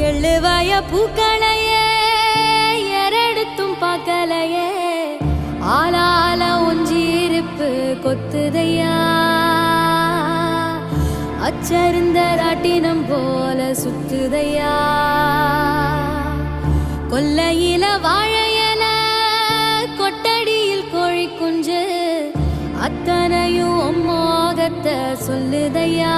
எள்ளுவாய பூக்களையே எரடுத்தும் பார்க்கலையே ஆளால ஒஞ்சிருப்பு கொத்துதையா அச்சருந்த ராட்டினம் போல சுத்துதையா கொல்லையில வாழையல கொட்டடியில் கோழி குஞ்சு அத்தனையும் மோகத்தை சொல்லுதையா